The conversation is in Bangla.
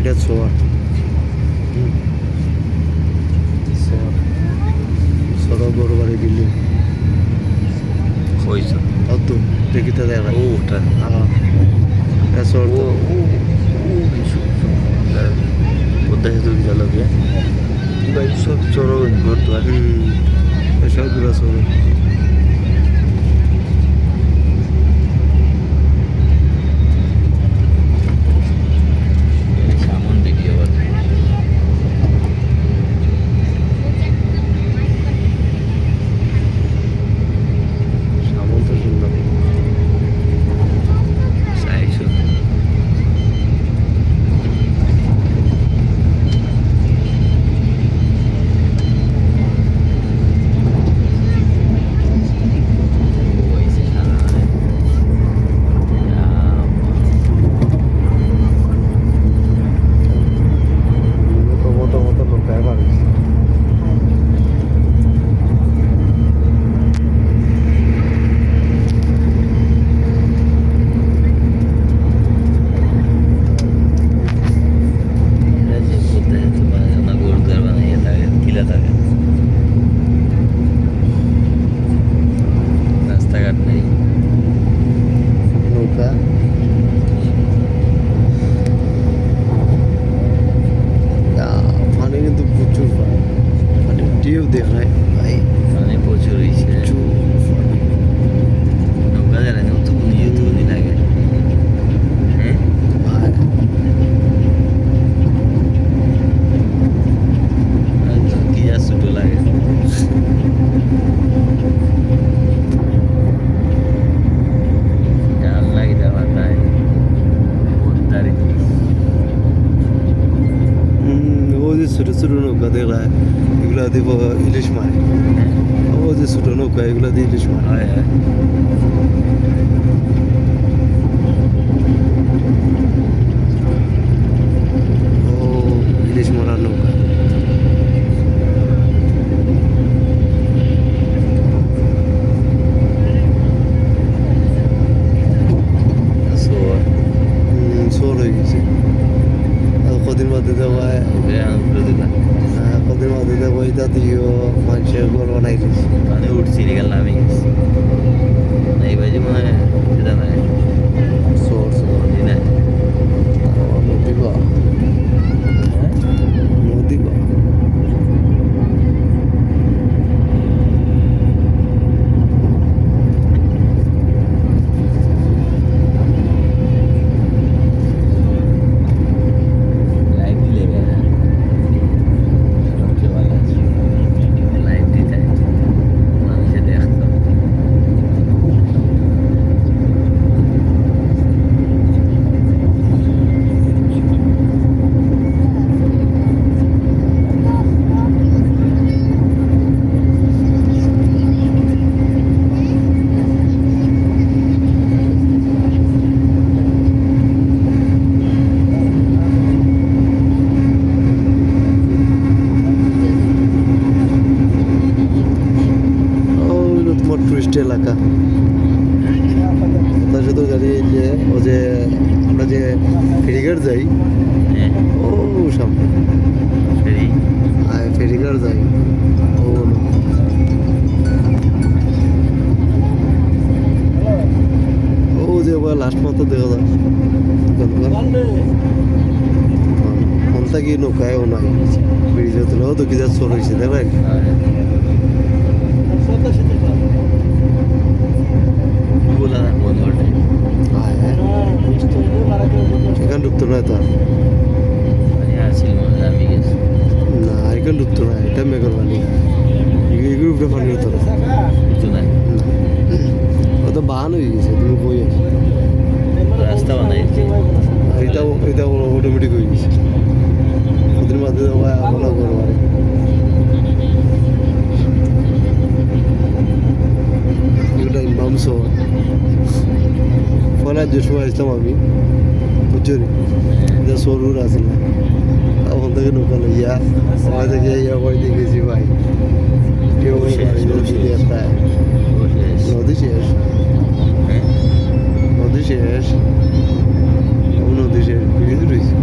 এটা ছোয়া ছোট বড় বাড়ি বিল্ডিং হয়েছে তো দেখিতে দেখা ও ওটা এটা ছোট ও পদ্মা সেতু কি চালক ভাই সব চড়ো ঘর তো আর সবগুলো ছোট সামন দেখি আবার সামন তো শুনলাম চাইছো রাস্তাঘাট নেই নৌকা পানি কিন্তু প্রচুর পানি ঢেউ দেখায় ভাই মানে প্রচুর হয়েছে প্রচুর পানি। নৌকা জানে না উতুকুনি লাগে হ্যাঁ ভাই কি আর ছোট লাগে ডাল লাগে দেওয়া তাই পদ্মারে ও যে ছোটো ছোটো নৌকা দেখলাম এগুলা দিব ইলিশ মাছ ও যে ছোটো নৌকা এগুলা দিয়ে ইলিশ মাছ হয় হয় ও ইলিশ মারার নৌকা সোর সোর হয়ে গেছে আর কদিন বাদে দেওয়া কদিন বাদে দেওয়া এটা দিও মানুষের ঘর বানাই দিয়েছে মানে উঠছি গেল নামে গেছি এই বাজে মনে হয় সেটা নাই সোর সোর নদী নাই নদী বা নদী বা লাইভ দিলে সবচেয়ে ভালো আছে লাইভ দিতে মানুষে দেখতো তোমার টুরিস্ট এলাকা তার সাথে গাড়ি যে ও যে আমরা যে ফেরিঘাট যাই হ্যাঁ ও সামনে ফেরি ফেরিঘাট যাই ও ও যে লাস্ট মতো দেখা যায় মন থাকি নৌকায়ও নাই ব্রিজে তুলেও তো কি যা চল হয়েছে দেখবেন বলা বন্ধ করে এখান ঢুকতো না তার মানে আসছিল মনে হয় আমি গেছি না এখান ঢুকতো না এটা মেঘর পানি এগুলো উপরে পানি হতো না কিছু নাই ও তো বাহান হয়ে গেছে তুমি বই আছে রাস্তা বানাইছে এটাও অটোমেটিক হয়ে গেছে ওদের মাঝে আমরা করবো আর এগুলো মাংস ফলে যে সময় আসলাম আমি বুঝছো এটা সরুর আছে না ওখান থেকে নৌকা লইয়া ওখান থেকে ইয়া করে দেখেছি ভাই কেউ নদী শেষ নদী শেষ নদী শেষ ব্রিজ রয়েছে